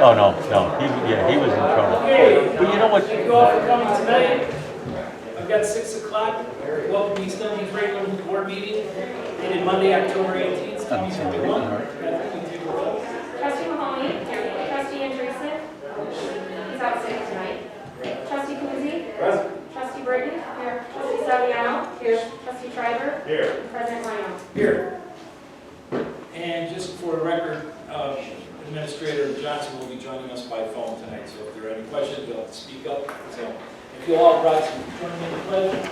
Oh, no, he was in trouble. Okay. But you know what? Thank you all for coming tonight. I've got 6 o'clock. Welcome to East Dundee's regular board meeting dated Monday, October 18th, 2021. Catherine, you take a roll. Trustee Mahoney. Here. Trustee Andreessen. He's out sick tonight. Trustee Kuzey. Present. Trustee Britton. Here. Trustee Saviano. Here. Trustee Schreiber. Here. And President Ryan. Here. And just for the record, Administrator Johnson will be joining us by phone tonight, so if there are any questions, you'll have to speak up. So if you all brought some, join me in the pledge.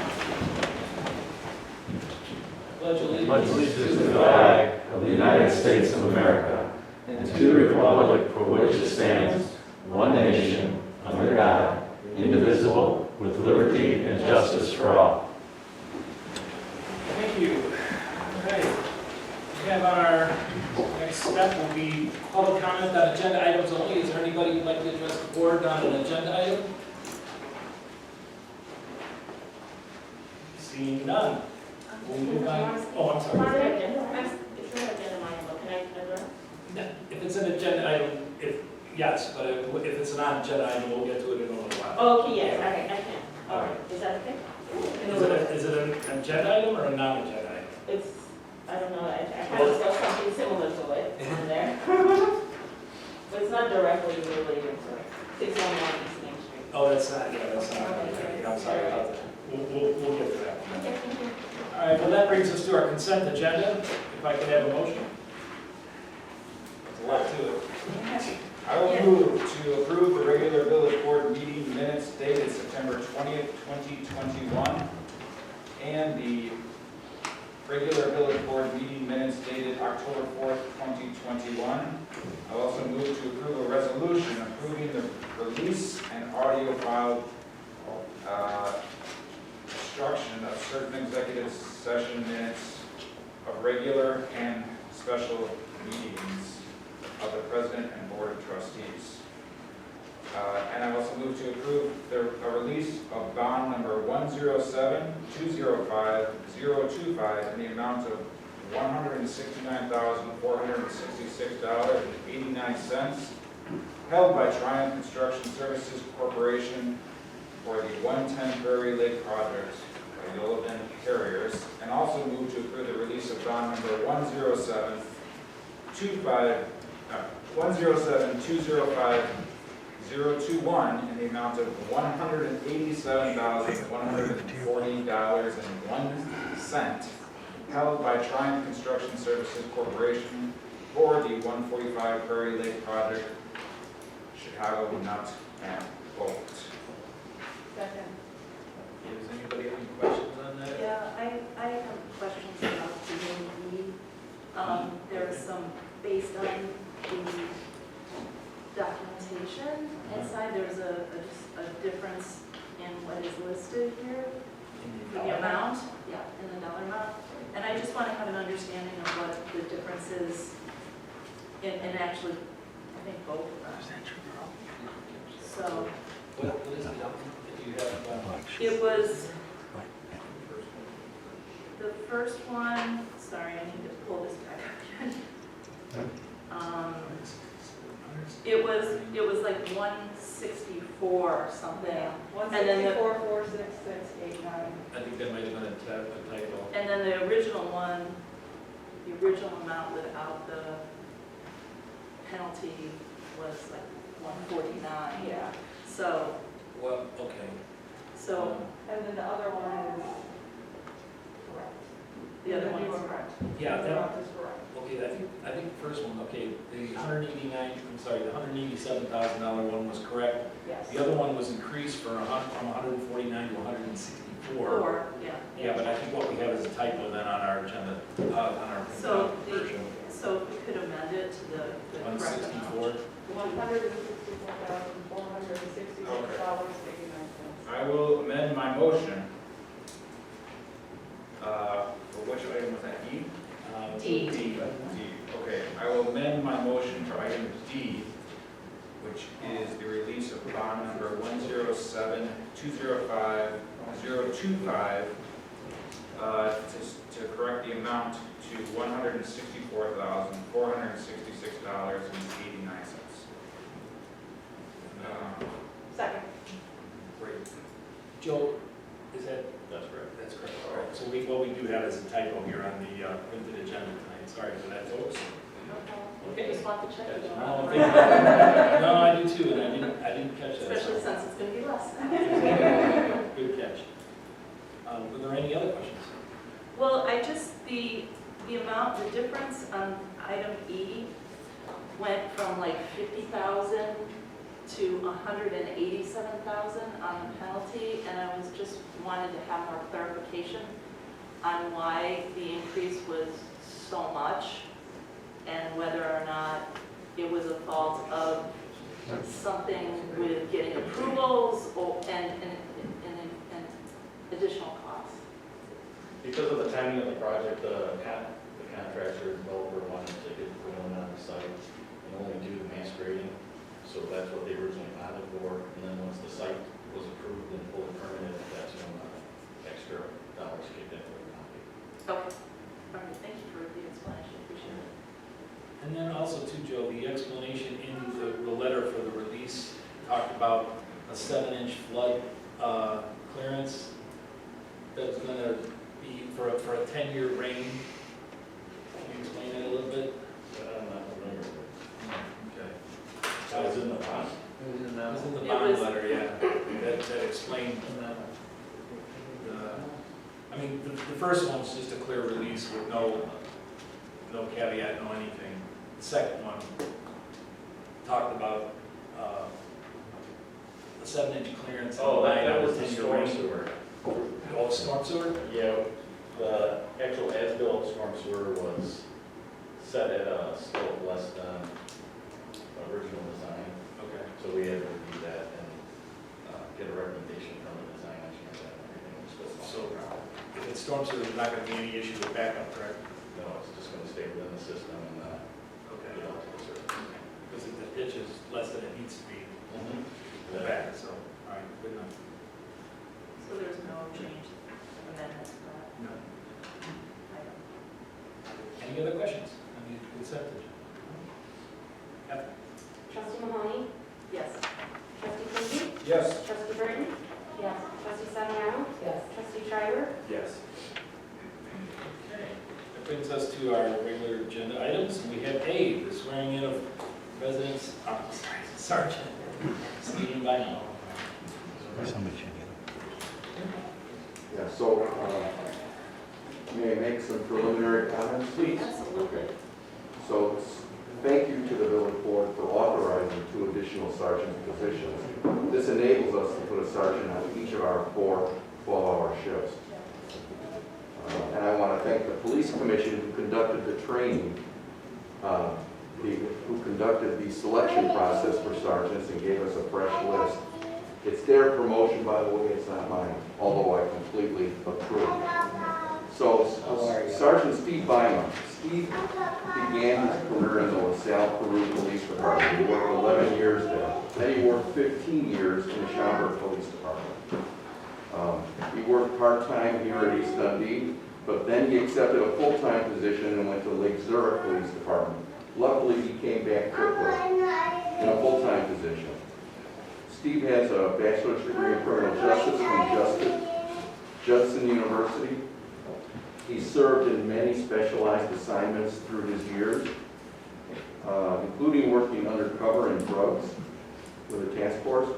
Pledge allegiance To the flag of the United States of America and to the republic for which it stands, one nation, under God, indivisible, with liberty and justice for all. Thank you. All right. We have on our next step will be public comment on agenda items only. Is there anybody who'd like to address the board on an agenda item? Seeing none. We'll move on. Oh, I'm sorry. It's not agenda item, but can I address? If it's an agenda item, yes, but if it's a non-agenda item, we'll get to it in a little while. Oh, okay, yes, I can. All right, is that okay? Is it an agenda item or a non-agenda item? It's, I don't know, I kind of saw something similar to it on there. But it's not directly related to 611 East Main Street. Oh, that's not, that's not. Okay. I'm sorry about that. We'll get to that. Okay, thank you. All right, well, that brings us to our consent agenda. If I could have a motion. There's a lot to it. I will move to approve the regular village board meeting minutes dated September 20th, 2021, and the regular village board meeting minutes dated October 4th, 2021. I also move to approve a resolution approving the release and audio file destruction of certain executive session minutes of regular and special meetings of the President and Board of Trustees. And I also move to approve a release of bond number 107-205-025 in the amount of $169,466.89 held by Triumph Construction Services Corporation for the 110 Prairie Lake project by Yola Carriers, and also move to approve the release of bond number 107-205-021 in the amount of $187,140.01 held by Triumph Construction Services Corporation for the 145 Prairie Lake project, Chicago Nut and Bolt. Second. Does anybody have any questions on that? Yeah, I have questions about the D. There is some, based on the documentation inside, there's a difference in what is listed here, the amount, yeah, in the dollar amount. And I just want to have an understanding of what the difference is in actually, I think both of them. So, What is the document that you have? it was the first one, sorry, I need to pull this back up again. It was like 164 or something. And then the, 164,466,89. I think that might have been a typo. and then the original one, the original amount without the penalty was like 149. Yeah, So, Well, okay. so and then the other one is correct. the other one You is are correct. Yeah, The that, amount is correct. okay, I think the first one, okay, the $187,000 one was correct. Yes. The other one was increased from 149 to 164. Or, yeah. Yeah, but I think what we have is a typo then on our agenda, on our So version. So if we could amend it to the correct amount. 164. $164,466.89. I will amend my motion. For which item was that, E? D. D. Okay, I will amend my motion for item D, which is the release of bond number 107-205-025, to correct the amount to $164,466.89. Joe, is that, That's correct. that's correct, all right. So what we do have is a typo here on the printed agenda tonight, sorry for that, folks. Okay. Just want to check it No, out. I do too, and I didn't catch that. Especially since it's gonna be less. Good catch. Were there any other questions? Well, the amount, the difference on item E went from like 50,000 to 187,000 on the penalty, and I was just wanted to have more clarification on why the increase was so much, and whether or not it was a fault of something with getting approvals or, and additional costs. Because of the timing of the project, the contractor, developer wanted to get going on the site and only do the mass grading. So that's what they originally bonded for. And then once the site was approved and fully permitted, that's when extra dollars kicked in for the county. Okay. All right, thank you for the explanation, appreciate it. And then also too, Joe, the explanation in the letter for the release talked about a 7-inch flood clearance that was gonna be for a 10-year rain. Can you explain that a little bit? I'm not familiar with it. Okay. That was in the bond. That was in the It bond was- letter, yeah, that explained, I mean, the first one was just a clear release with no caveat, no anything. The second one talked about the 7-inch clearance. Oh, that and was the 10-year storm rain. sewer. Oh, storm sewer? Yeah, the actual as-built storm sewer was set at a slope less than original design. Okay. So we had to review that and get a recommendation from the design engineer that everything was still So, on the ground. if it's storm sewer, there's not gonna be any issue with backup, correct? No, it's just gonna stay within the system and Okay. get out to the surface. Because if the pitch is less than it needs to be, the back, so, all right, good enough. So there's no change amendment to that No. item? Any other questions on the consent agenda? Catherine? Trustee Mahoney? Yes. Trustee Quimby? Yes. Trustee Burton? Yes. Trustee Saviano? Yes. Trustee Schreiber? Yes. Okay, that brings us to our regular agenda items. We have A, the swearing in of residents, Sergeant Stephen Bynum. Yeah, so, may I make some preliminary comments? Please. Absolutely. So, thank you to the village board for authorizing 2 additional sergeant positions. This enables us to put a sergeant on each of our 4 12-hour shifts. And I want to thank the police commission who conducted the training, who conducted the selection process for sergeants and gave us a fresh list. It's their promotion, by the way, it's not mine, although I completely approve. So Sergeant Steve Bynum. Steve began his career in the LaSalle, Peru Police Department. He worked 11 years there. Then he worked 15 years in the Schaumburg Police Department. He worked part-time here at East Dundee, but then he accepted a full-time position and went to Lake Zurich Police Department. Luckily, he came back quickly in a full-time position. Steve has a bachelor's degree in criminal justice from Judson University. He served in many specialized assignments through his years, including working undercover in drugs with the task force.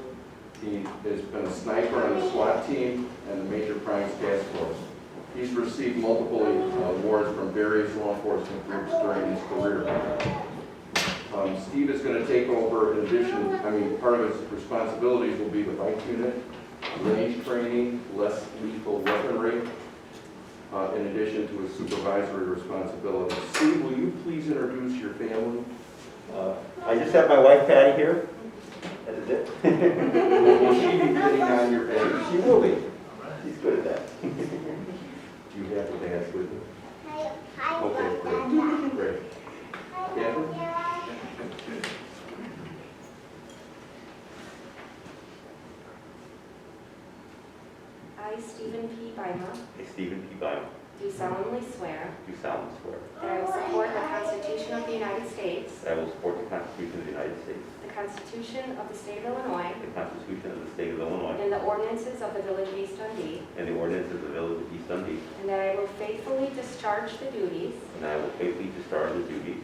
He has been a sniper on the SWAT team and the Major Crimes Task Force. He's received multiple awards from various law enforcement groups during his career. Steve is going to take over, in addition, part of his responsibilities will be the bike unit, range training, less lethal weaponry, in addition to his supervisory responsibilities. Steve, will you please introduce your family? I just have my wife Patty here. That is it. Will she be getting on your bed? She will be. She's good at that. Do you have to dance with me? Okay, great. Great. Catherine? I, Stephen P. Bima, I, Stephen P. Bynum, do solemnly swear do solemnly swear that I will support the Constitution of the United States, that I will support the Constitution of the United States, the Constitution of the State of Illinois, the Constitution of the state of Illinois, and the ordinances of the Village of East Dundee, and the ordinances of the Village of East Dundee, and that I will faithfully discharge the duties and I will faithfully discharge the duties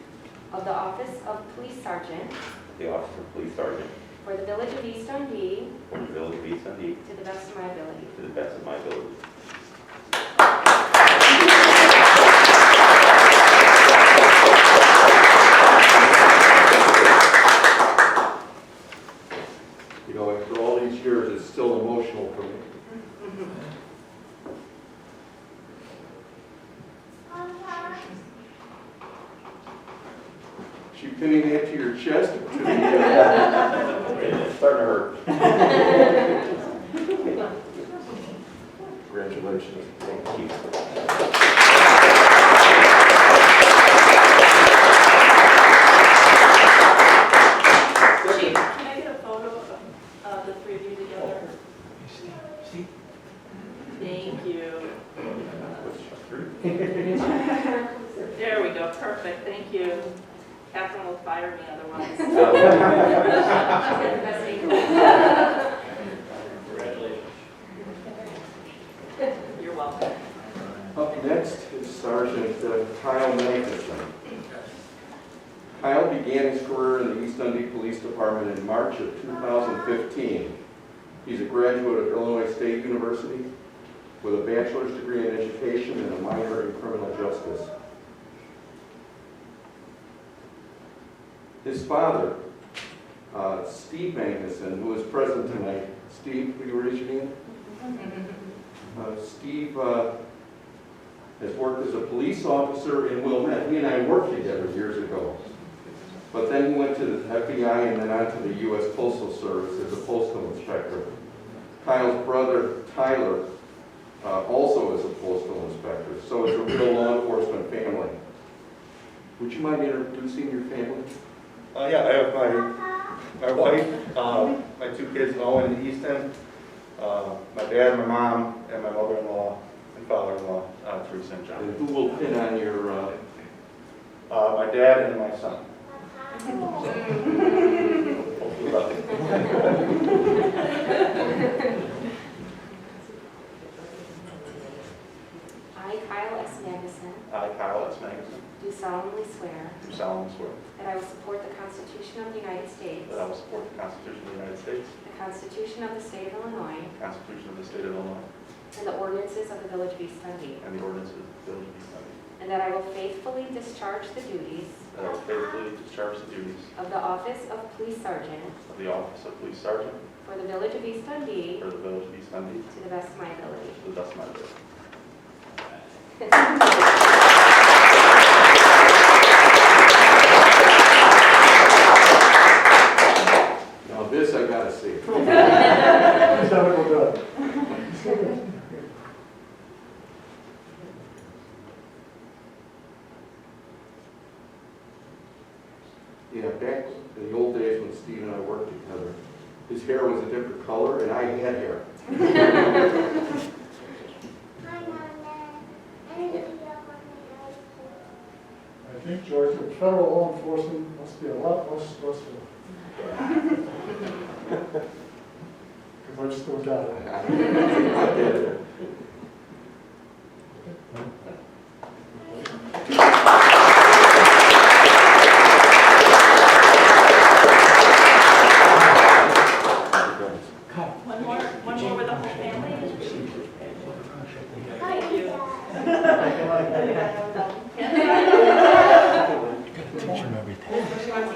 of the office of Police Sergeant of the office of Police Sergeant for the Village of East Dundee for the Village of East Dundee to the best of my ability. to the best of my ability. You know, after all these years, it's still emotional for me. She pinning that to your chest or to the, It's starting to hurt. Congratulations. Thank you. Chief, can I get a photo of the three of you together? Thank you. There we go, perfect, thank you. Catherine will fire me otherwise. You're welcome. Up next is Sergeant Kyle Magnuson. Kyle began his career in the East Dundee Police Department in March of 2015. He's a graduate of Illinois State University with a bachelor's degree in education and a minor in criminal justice. His father, Steve Magnuson, who is present tonight. Steve, will you raise your hand? Steve has worked as a police officer in Wilmette. He and I worked together years ago. But then he went to the FBI and then on to the U.S. Postal Service as a postal inspector. Kyle's brother, Tyler, also is a postal inspector. So it's a real law enforcement family. Would you mind introducing your family? Yeah, I have my wife, my two kids, Owen and Easton, my dad, my mom, and my mother-in-law and father-in-law, Teresa and John. And who will pin on your... My dad and my son. Hopefully lucky. I, Kyle S. Magnuson, I, Kyle S. Magnuson, do solemnly swear do solemnly swear that I will support the Constitution of the United States, that I will support the Constitution of the United States, the Constitution of the State of Illinois, the Constitution of the State of Illinois, and the ordinances of the Village of East Dundee, and the ordinances of the Village of East Dundee, and that I will faithfully discharge the duties that I will faithfully discharge the duties of the office of Police Sergeant of the office of Police Sergeant for the Village of East Dundee for the Village of East Dundee to the best of my ability. to the best of my ability. Now this I gotta see. Yeah, back in the old days when Steve and I worked together, his hair was a different color and I had hair. I think, George, that federal law enforcement must be a lot less stressful. Because I just don't got it. I get it. One more with the whole family. Thank you. Teach him everything.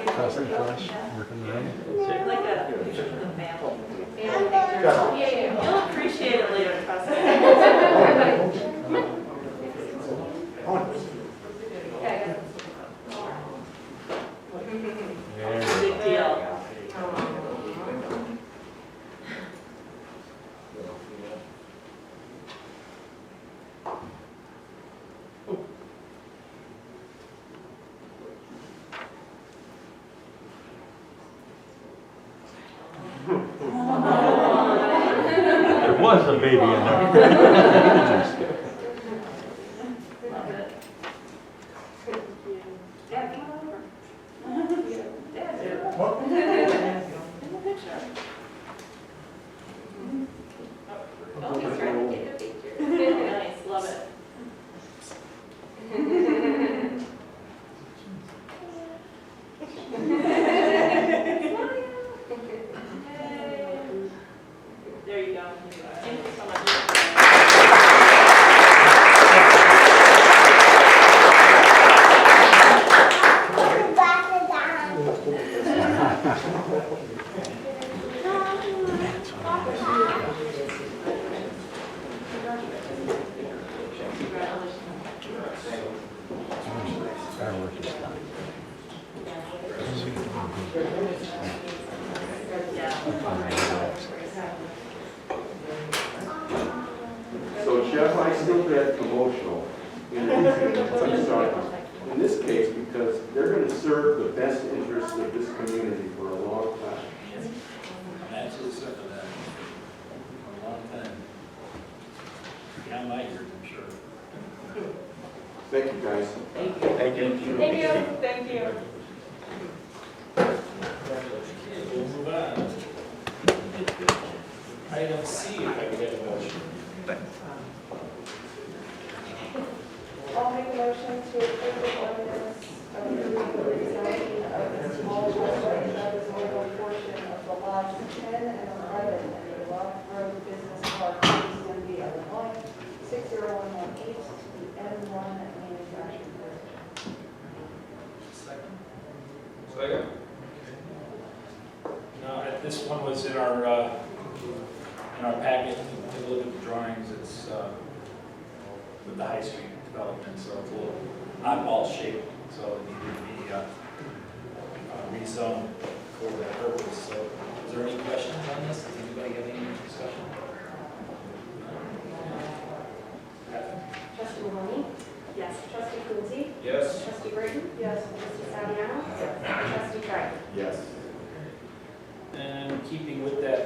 Cross and flash, working around. Like a picture of the family. You'll appreciate it later, trust me. Big deal. There was a baby in there. Love it. Dad, come on over. Dad, in the picture. So Jeff, I still get emotional in this case because they're going to serve the best interests of this community for a long time. I'm absolutely certain of that. For a long time. Beyond my years, I'm sure. Thank you, guys. Thank you. Thank you. Thank you. Thank you. Okay, we'll move on. Item C, if I could get a motion. I'll make a motion to approve the ordinance approving the rezoning of the small driveway that is northern portion of the lots 10 and 11 in the Rock Road Business Park, Dundee, Illinois, 60118 to the M1 manufacturing district. Second. Second. No, this one was in our packet. Take a look at the drawings. It's with the High Street development, so it's a little oddball shape, so it needed to be rezoned for that purpose. So, is there any questions on this? Does anybody have any discussion? Trustee Mahoney? Yes. Trustee Coonsey? Yes. Trustee Burton? Yes. Trustee Saviano? And Trustee Trice? Yes. And keeping with that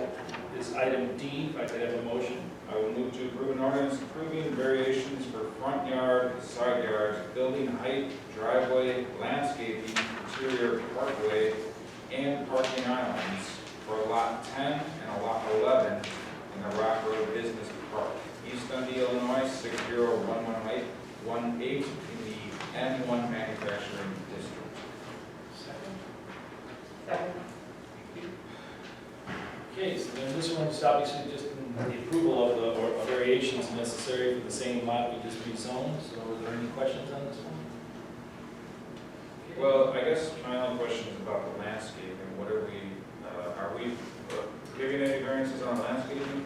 is item D, if I could have a motion. I will move to approve an ordinance approving variations for front yard, side yards, building height, driveway, landscaping, interior parkway, and parking islands for lot 10 and lot 11 in the Rock Road Business Park, East Dundee, Illinois, 60118 in the N1 Manufacturing District. Second. Second. Okay, so then this one's obviously just the approval of the, or variations necessary for the same lot we just rezoned. So are there any questions on this one? Well, I guess my only question is about the landscaping. What are we giving any variances on landscaping?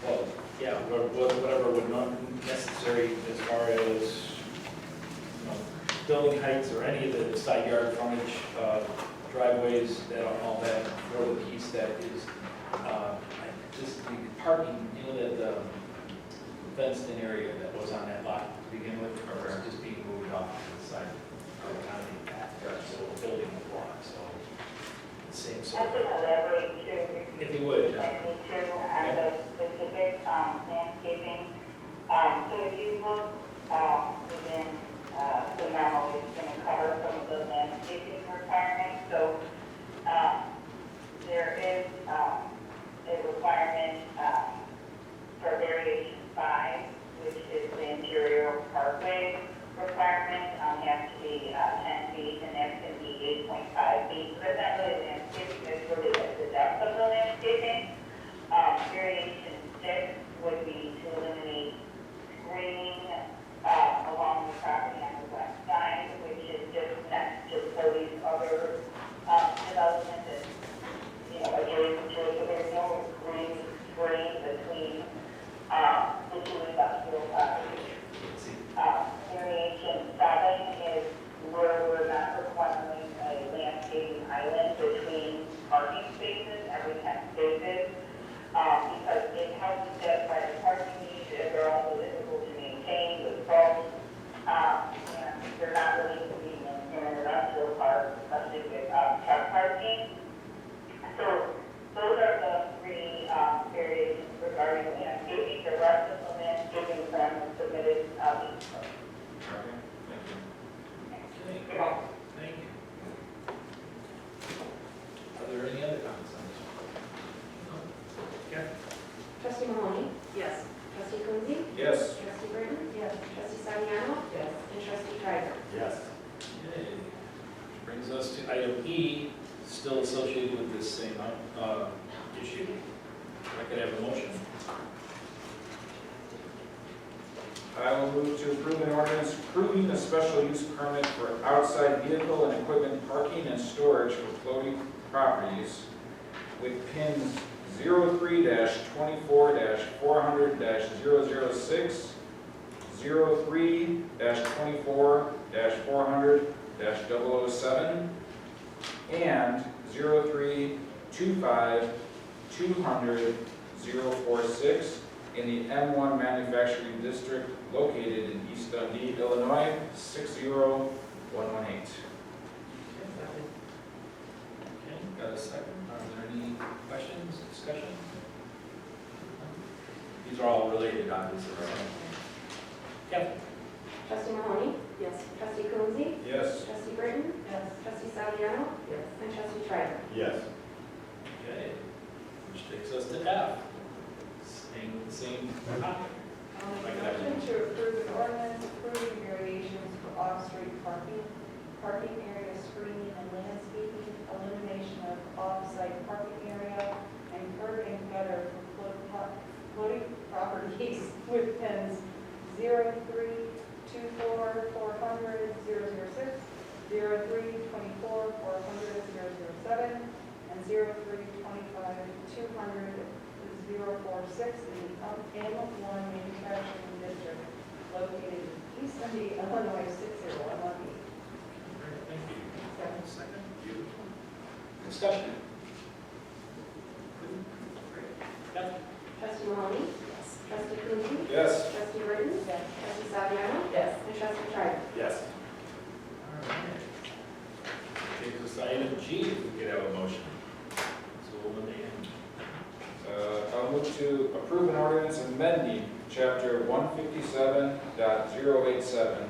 Well, yeah, whatever would not be necessary as far as, building heights or any of the side yard frontage, driveways, that are all that, for the piece that is, just the parking, that fenced-in area that was on that lot to begin with, or just being moved off to the side of the county path, so we're building the block, so the same sort of. Elaborate to. If you would. On the specific landscaping. So if you look within the memo, it's going to cover some of the landscaping requirements. So there is a requirement for variation 5, which is the interior parkway requirement, has to be 10 feet, and that's going to be 8.5 feet. So that's not really landscaping, it's really the depth of the landscaping. Variation 6 would be to eliminate screening along the property on the west side, which is just next to these other developments that, adjacent to it. So there's no screen between the two industrial properties. Variation 7 is where we're not requiring a landscaping island between parking spaces, every 10 spaces, because it helps to satisfy the parking needs, and they're also difficult to maintain with both, and they're not really convenient in an industrial park, especially with truck parking. So those are the 3 variations regarding landscaping. The rest of the landscaping plan was submitted Okay, thank you. Okay, thank you. Are there any other comments on this one? Okay. Trustee Mahoney? Yes. Trustee Coonsey? Yes. Trustee Burton? Yes. Trustee Saviano? Yes. And Trustee Trice? Yes. Okay. Brings us to item E, still associated with this same issue. If I could have a motion. I I will move to approve an ordinance approving a special use permit for outside vehicle and equipment parking and storage for floating properties with pins 03-24-400-006, 03-24-400-007, and 03-25-200-046 in the M1 Manufacturing District located in East Dundee, Illinois, 60118. Okay, got a second? Are there any questions, discussion? These are all related, obviously, right? Kevin? Trustee Mahoney? Yes. Trustee Coonsey? Yes. Trustee Britton? Yes. Trustee Saviano? Yes. And Trustee Schreiber? Yes. Okay, which takes us to F. Staying with the same topic. I'll make a motion to approve an ordinance approving variations for off-street parking area screening and landscaping, elimination of off-site parking area, and curb and gutter for floating properties with pins 03-24-400-006, 03-24-400-007, and 03-25-200-046 in the M1 Manufacturing District located in East Dundee, Illinois, 60118. Thank you. Second. Beautiful. Discussion. Great. Kevin? Trustee Mahoney? Yes. Trustee Coonsey? Yes. Trustee Britton? Yes. Trustee Saviano? Yes. And Trustee Schreiber? Yes. All right. Takes us to item G, if we could have a motion. So we'll amend. I'll move to approve an ordinance amending Chapter 157.087,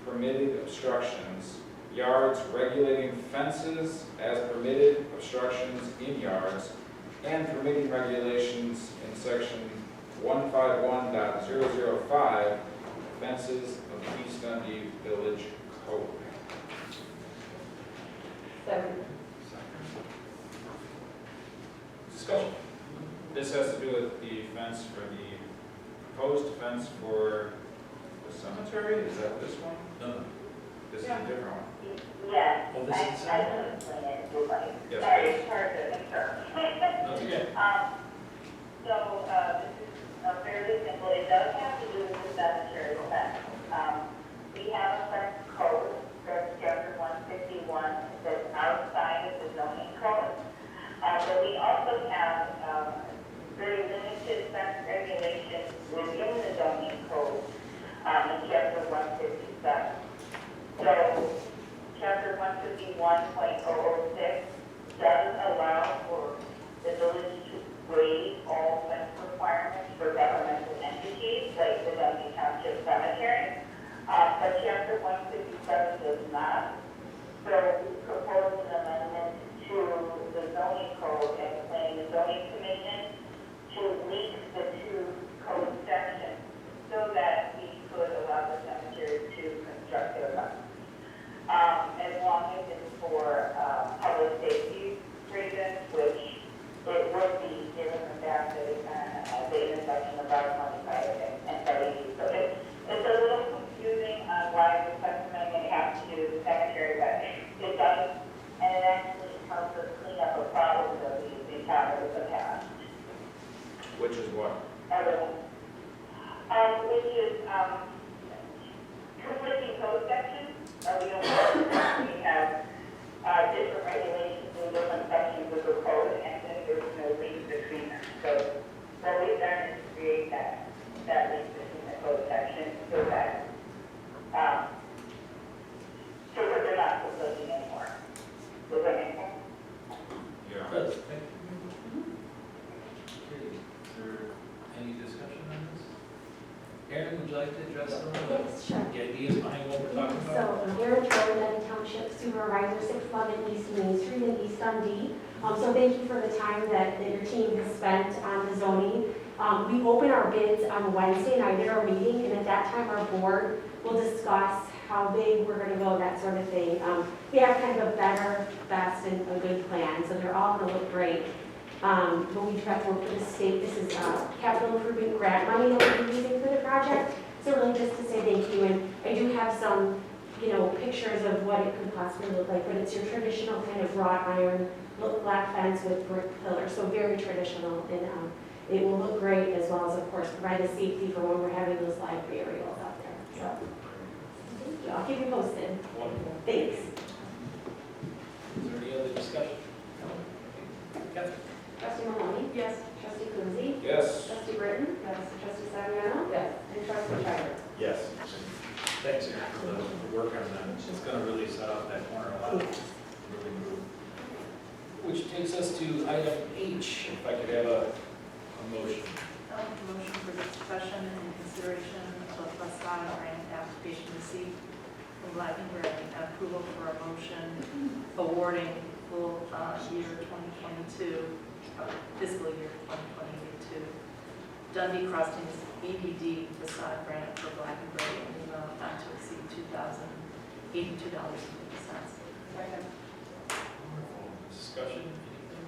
permitted obstructions, yards regulating fences as permitted obstructions in yards, and permitting regulations in Section 151.005, fences of the East Dundee Village Code. Second. Discussion. This has to do with the fence for the proposed fence for the cemetery. Is that this one? No. This is a different one. Yes, Oh, this is I can explain it if you'd like. Yes, Sorry, please. it's hard to concern. No, it's okay. So, this is fairly simple. It does have to do with the cemetery fence. We have a fence code, that's chapter 151, that's outside of the zoning code. But we also have very limited fence regulations within the zoning code in chapter 157. So, chapter 151.006 does allow for the village to waive all fence requirements for governmental entities like the Dundee Township Cemetery. But chapter 157 does not. So we propose an amendment to the zoning code and planning the zoning commission to link the two code sections so that we could allow the cemetery to construct their fence. As long as it's for public safety reasons, which it would be given the fact that it's the intersection of Route 25 and 30. So it's a little confusing on why the Second Amendment has to do with the cemetery, but it does, and it actually helps us clean up a problem that we've encountered in the past. Which is what? Which is conflicting code sections. We don't we have different regulations in different sections of the code, and then there's no link between them. So what we've done is create that link between the code sections so that they're not conflicting anymore. Does that make sense? Yeah. Does. Thank you. Okay, is there any discussion on this? Aaron, would you like to address some of Yes, sure. the ideas behind what we're talking about? So, Erin Troy, Dundee Township Supervisor, 611 East Main Street in East Dundee. So thank you for the time that your team has spent on the zoning. We open our bids on Wednesday night at our meeting, and at that time our board will discuss how big we're going to go, that sort of thing. We have kind of a better, best, and a good plan, so they're all going to look great. But we do have to work with the state. This is capital improvement grant money that we're using for the project. So So really just to say thank you, and I do have some, pictures of what it could possibly look like, but it's your traditional kind of wrought iron, black fence with brick pillars, so very traditional, and it will look great, as well as, of course, provide the safety for when we're having those live burials out there. So, thank you. I'll keep you posted. Wonderful. Thanks. Is there any other discussion? No? Catherine? Trustee Maloney? Yes. Trustee Coonsey? Yes. Trustee Britton? Yes. Trustee Saviano? Yes. And Trustee Schreiber? Yes. Thanks, Aaron, for the work on that. It's going to really set off that corner a lot. Really move. Which takes us to item H, if I could have a motion. I'll make a motion for discussion and consideration of facade grant application received from Black and Gray and approval for a motion awarding full year 2022, fiscal year 2022, Dundee Crossings BBD facade grant for Black and Gray in the amount not to exceed $2,082.50. Wonderful. Discussion, anything?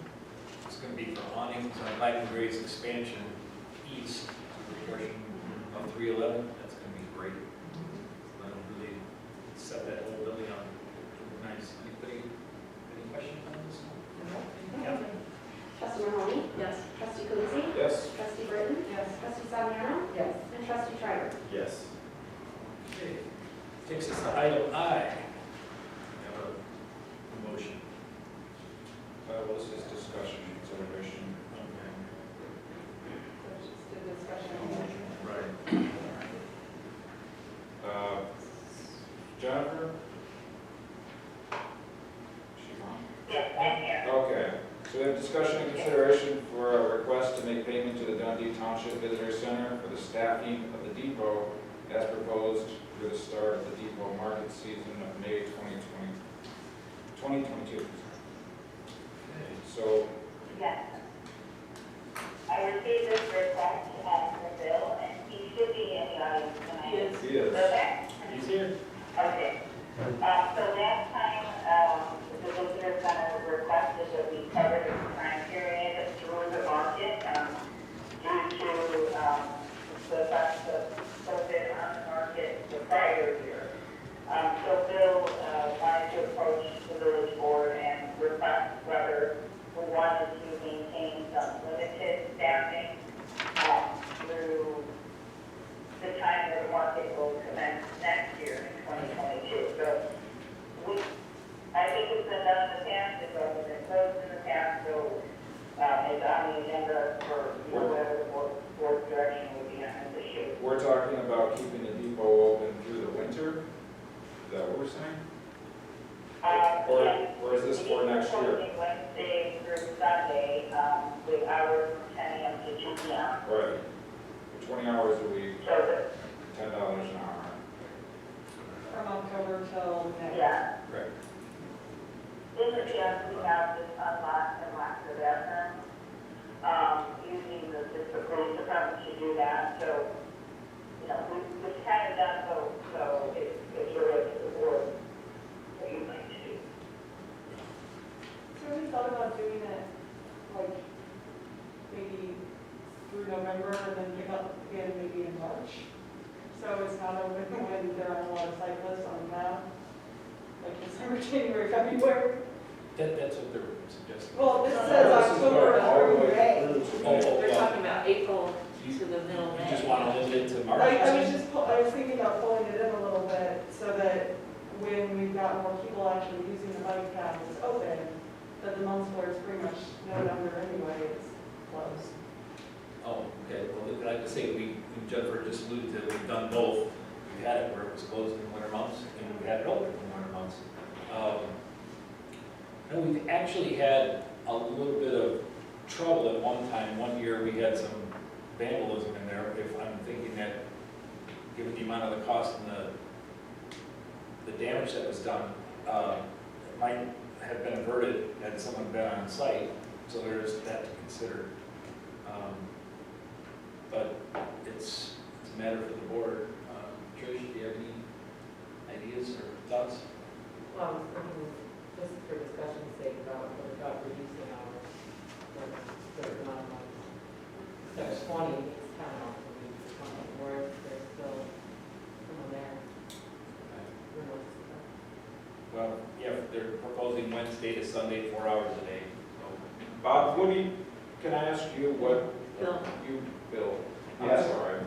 It's going to be for awnings on Black and Gray's expansion east to the portion of 311. That's going to be great. That'll really set that whole building up. Nice. Anybody, any questions on this one? Catherine? Trustee Mahoney? Yes. Trustee Coonsey? Yes. Trustee Britton? Yes. Trustee Saviano? Yes. And Trustee Schreiber? Yes. Okay. Takes us to item I. We have a motion. Well, this is discussion, consideration. Just a discussion. Right. Jennifer? She on? Yes, I'm here. Okay, so we have discussion and consideration for a request to make payment to the Dundee Township Visitor Center for the staffing of the depot as proposed through the start of the depot market season of May 2022. So, Yes. I received this request from Bill, and he should be in the audience tonight. He is. he is. Okay? He's here. Okay. So last time, the visitor center requested that we cover the time period through the market, due to, the fact that COVID on the market the prior year. So Bill, wanted to approach the village board and request whether we wanted to maintain some limited staffing, through the time that the market will commence next year in 2022. So I think it's been done in the past, it's already been closed in the past, so it's on the agenda for whatever the board direction would be on this issue. We're talking about keeping the depot open through the winter? Is that what we're saying? Or is this for next year? Closing Wednesday through Sunday, with hours from 10 a.m. to 2 p.m. Right. For 20 hours a week, So that, $10 an hour. From October till May. yeah. Right. In the past, we have just unlocked and locked the bathroom, using the police department to do that, so, we've kind of done so it's really to the board what you'd like to do. So we thought about doing it, like, maybe through November and then pick up again maybe in March. So it's not open when there are a lot of cyclists on the map, like December, January, February. That's what they're suggesting. Well, this No, says this is October all the through way May. through to Oh, May. They're talking about April to the middle of You May. just want to limit it to March? I was thinking about pulling it in a little bit so that when we've got more people actually using the bike path that's open, that the months where it's pretty much November anyway, it's closed. Oh, okay, well, like I say, Jennifer just alluded to, we've done both. We've had it where it was closed in the winter months, and we've had it open in the winter months. And we've actually had a little bit of trouble at one time. One year, we had some vandalism in there, if I'm thinking that, given the amount of the cost and the damage that was done, it might have been averted had someone been on site, so there's that to consider. But it's a matter for the board. Trish, do you have any ideas or thoughts? Well, I was thinking, just for discussion's sake, about reducing hours for certain amount of months. So 20 is kind of, 20, where there's still closing Wednesday to Sunday, 4 hours a day. Bob, can I ask you what? Bill. You, Bill. I'm Yes. sorry.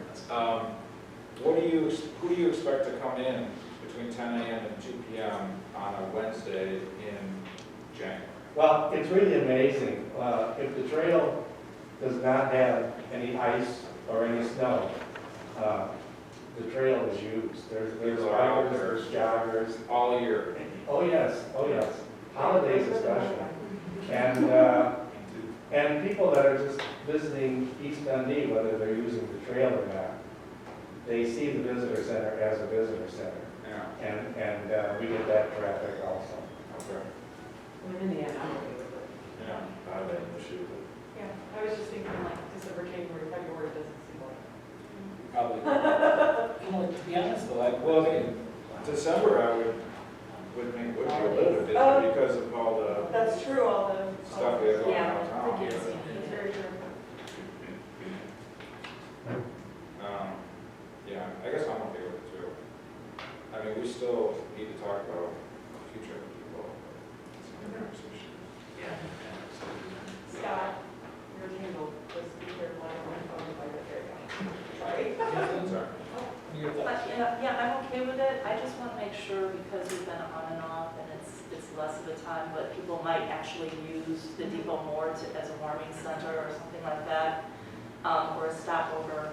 Who do you expect to come in between 10 a.m. and 2 p.m. on a Wednesday in January? Well, it's really amazing. If the trail does not have any ice or any snow, the trail is used. There's People are out bikers, there's joggers. All year. Oh, yes, oh, yes. Holidays especially. And people that are just visiting East Dundee, whether they're using the trail or not, they see the visitor center as a visitor center. Yeah. And we get that traffic also. Okay. In the end, I'm okay with it. Yeah. I have an issue with it. Yeah, I was just thinking like December, January, February doesn't seem like. Probably. To be honest though, Well, in December, I would be a little bit busy because of all the That's true, all the. stuff we have going Yeah, on town. I guess, That's very true. Yeah, I guess I'm okay with it too. I mean, we still need to talk about future people. It's a conversation. Scott, your handle was either one or my phone by the very Sorry. Sorry. Your thoughts? Yeah, I'm okay with it. I just want to make sure, because we've been on and off, and it's less of a time, but people might actually use the depot more as a warming center or something like that, or a stopover,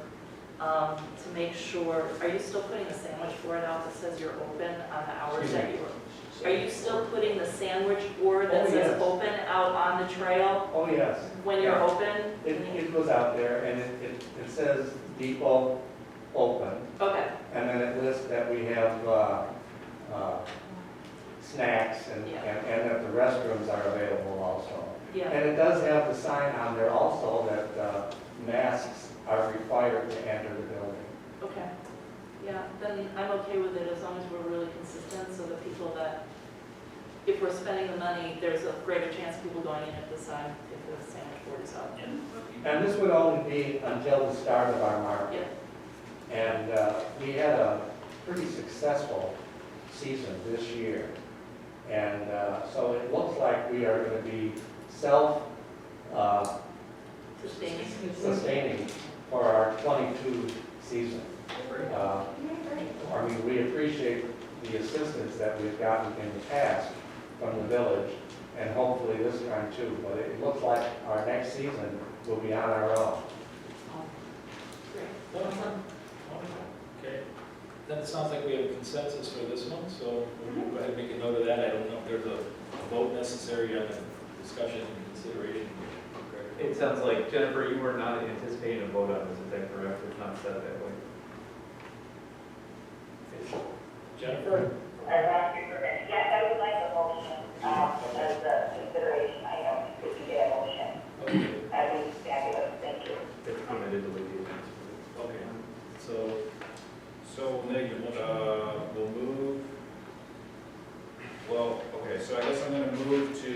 to make sure. Are you still putting the sandwich board out that says you're open on the hours that you were? Are you still putting the sandwich board that Oh, says yes. open out on the trail Oh, yes. when you're open? It goes out there and it says depot open. Okay, And then it lists that we have snacks and that the restrooms are available also. yeah. And it does have the sign on there also that masks are required to enter the building. Okay, yeah, then I'm okay with it as long as we're really consistent, so that people that, if we're spending the money, there's a greater chance of people going in at the sign, if the sandwich board is up. And this would only be until the start of our market. Yeah, And we had a pretty successful season this year. And so it looks like we are going to be self-sustaining for our 22 season. I mean, we appreciate the assistance that we've gotten in the past from the village, and hopefully this time too. But it looks like our next season will be on our own. Okay, then it sounds like we have a consensus for this one, so we'll go ahead and make a note of that. I don't know if there's a vote necessary on the discussion and consideration. It sounds like, Jennifer, you were not anticipating a vote on this, is that correct? It's not set that way. Jennifer? I lost your permission. Yes, I would like a motion, as a consideration item, if you get a motion. Okay, That'd be fabulous, thank you. It's permitted to leave the event. okay. So Nick, we'll move. Well, okay, so I guess I'm gonna move to,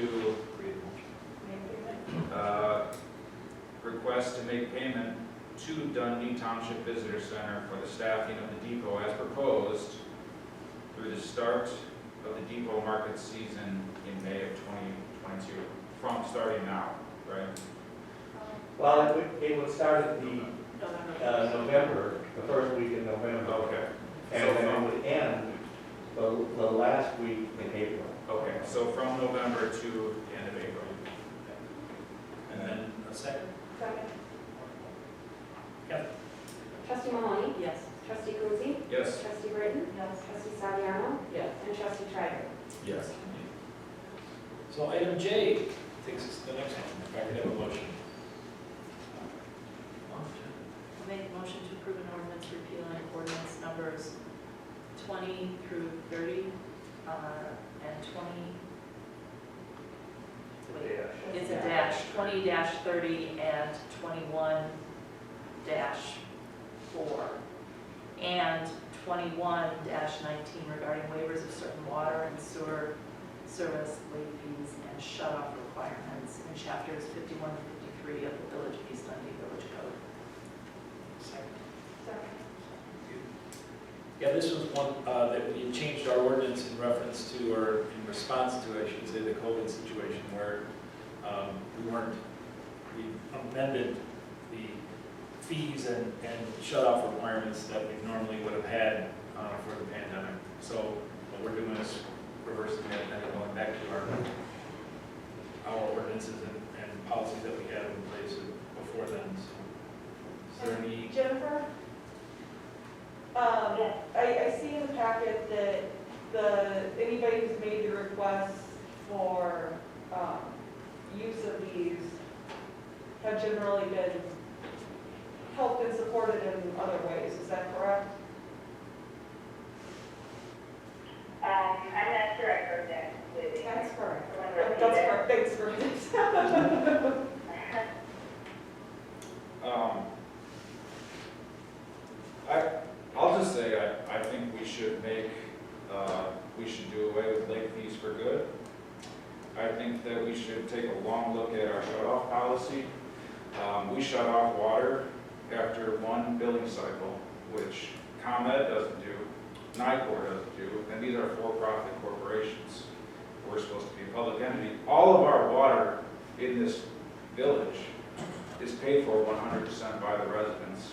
request to make payment to Dundee Township Visitor Center for the staffing of the depot as proposed through the start of the depot market season in May of 2022, from starting now, right? Well, it would start at the November, the first week in November. Okay. And then it would end the last week in April. Okay, so from November to the end of April. And then a second? Second. Kevin? Trustee Maloney? yes. Trustee Coonsey? Yes. Trustee Britton? Yes. Trustee Saviano? Yes. And Trustee Trider? Yes. So item J takes us to the next one. If I could have a motion. I'll make a motion to approve an ordinance repealing ordinance numbers 20 through 30, and 20, wait, it's a dash, 20-30 and 21-4, and 21-19 regarding waivers of certain water and sewer service late fees and shut-off requirements in chapters 51 and 53 of the Village of East Dundee Village Code. Second. Second. Yeah, this was one that we changed our ordinance in reference to, or in response to, I should say, the COVID situation where we amended the fees and shut-off requirements that we normally would have had for the pandemic. So what we're doing is reversing that and going back to our ordinances and policies that we had in place before then. So, is there any? Jennifer? I see in the packet that anybody who's made the request for use of these have generally been helped and supported in other ways. Is that correct? I'm not sure I heard that completely. That's correct. Someone repeat That's it. correct. Thanks for this. I'll just say, I think we should do away with late fees for good. I think that we should take a long look at our shut-off policy. We shut off water after one billing cycle, which ComEd doesn't do, NICOR doesn't do, and these are for-profit corporations. We're supposed to be a public entity. All of our water in this village is paid for 100% by the residents.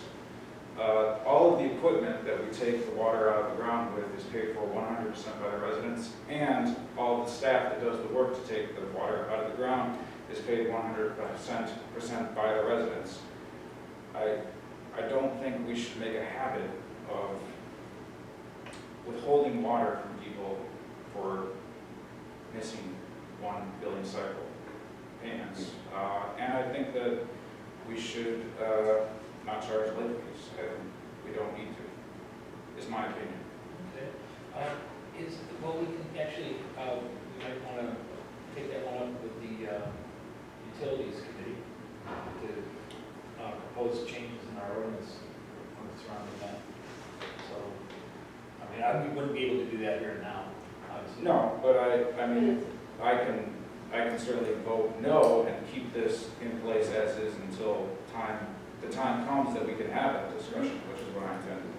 All of the equipment that we take the water out of the ground with is paid for 100% by the residents, and all of the staff that does the work to take the water out of the ground is paid 100% by the residents. I don't think we should make a habit of withholding water from people for missing one billing cycle payments. And I think that we should not charge late fees. We don't need to, is my opinion. Okay. Well, we can actually, we might want to take that one up with the Utilities Committee to propose changes in our ordinance surrounding that. So, I mean, we wouldn't be able to do that here now, obviously. No, but I mean, I can certainly vote no and keep this in place as is until the time comes that we can have that discussion, which is what I intend to do.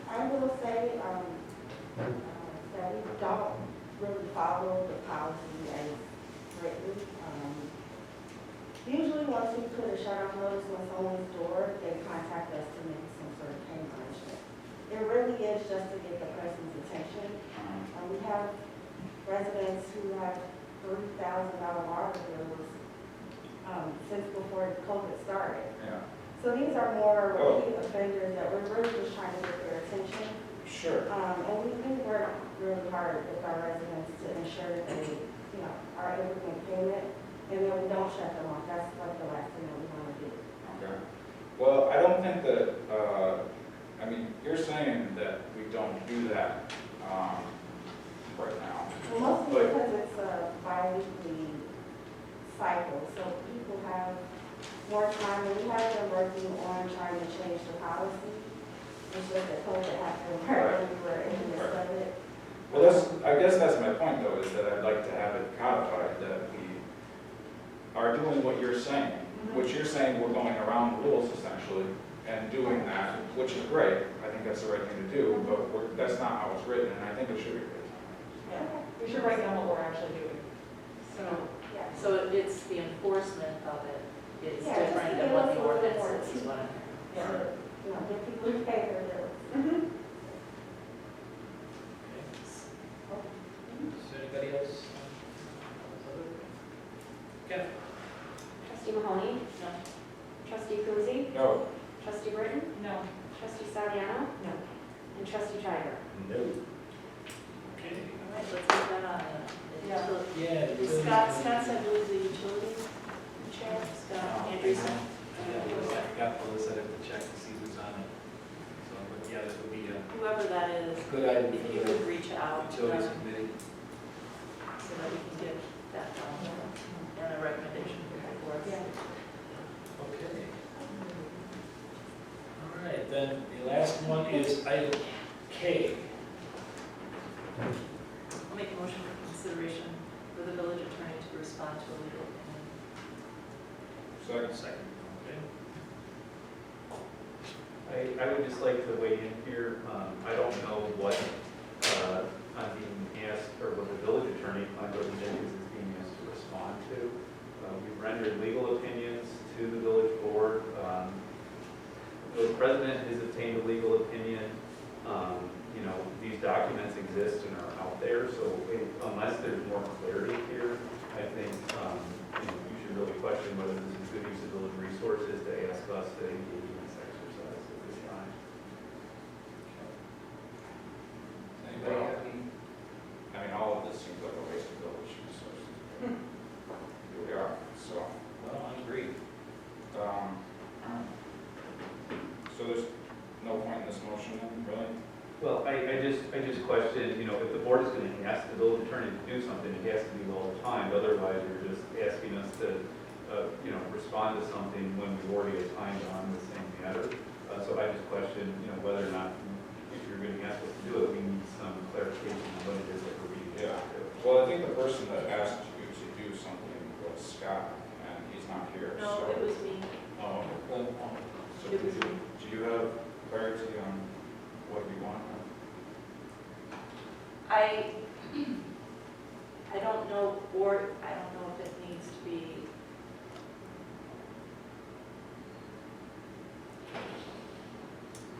I will say that we don't really follow the policy as written. Usually once we put a shut-off notice on someone's door, they contact us to make some sort of payment arrangement. It really is just to get the person's attention. We have residents who have $3,000 water bills since before COVID started. Yeah. So these are more repeat offenders that we're really just trying to get their attention. Sure. And we work really hard with our residents to ensure that they, are able to make payment, and then we don't shut them off. That's like the last thing that we want to do. Okay. Well, I don't think that, I mean, you're saying that we don't do that right now. Well, mostly because it's a bi-weekly cycle, so people have more time, and we have been working on trying to change the policy. It's just that COVID happened right when we were in the midst of it. Well, I guess that's my point, though, is that I'd like to have it codified that we are doing what you're saying, which you're saying we're going around the rules essentially and doing that, which is great. I think that's the right thing to do, but that's not how it's written, and I think it should be written. Yeah, we should write down what we're actually doing. So it's the enforcement of it is Yeah, just different to than give what us the a little ordinance more is, is what I'm hearing. Yeah, get people to pay their bills. Is there anybody else? Ken? Trustee Mahoney? No. Trustee Kuzi? No. Trustee Britton? No. Trustee Saliano? No. And Trustee Triber? No. Okay. All right, let's put that on the Yeah. utility. Yeah. Scott's, I believe, the utility chair, Scott Andreessen. I've got the list, I'd have to check to see who's on it. So, but yeah, that would be a Whoever that is, good item if for you the could reach out to Utilities them Committee. so that we can get that done and a recommendation for us. Yeah. Okay. All right, then the last one is item K. I'll make a motion for consideration for the village attorney to respond to a legal opinion. Second. Second. Okay. would just like to weigh in here. I don't know what I'm being asked, or what the village attorney, Michael Jenkins, is being asked to respond to. We've rendered legal opinions to the village board. The president has obtained a legal opinion. You know, these documents exist and are out there, so unless there's more clarity here, I think you know, you should really question whether this is good use of village resources to ask us to engage in this exercise at this time. Anybody have any? I mean, all of this seems like a waste of village resources. Here we are, so, Well, I agree. so there's no point in this motion then, really? Well, I just question, you know, if the board is going to ask the village attorney to do something, it has to do all the time. Otherwise, you're just asking us to, you know, respond to something when we've already assigned on the same matter. So I just question, you know, whether or not, if you're going to ask us to do it, we need some clarification on what it is that we're being asked to do. Well, I think the person that asked you to do something was Scott, and he's not here, No, so. it was me. Oh, okay. So It was me. do you have clarity on what you want? I don't know, or I don't know if it needs to be.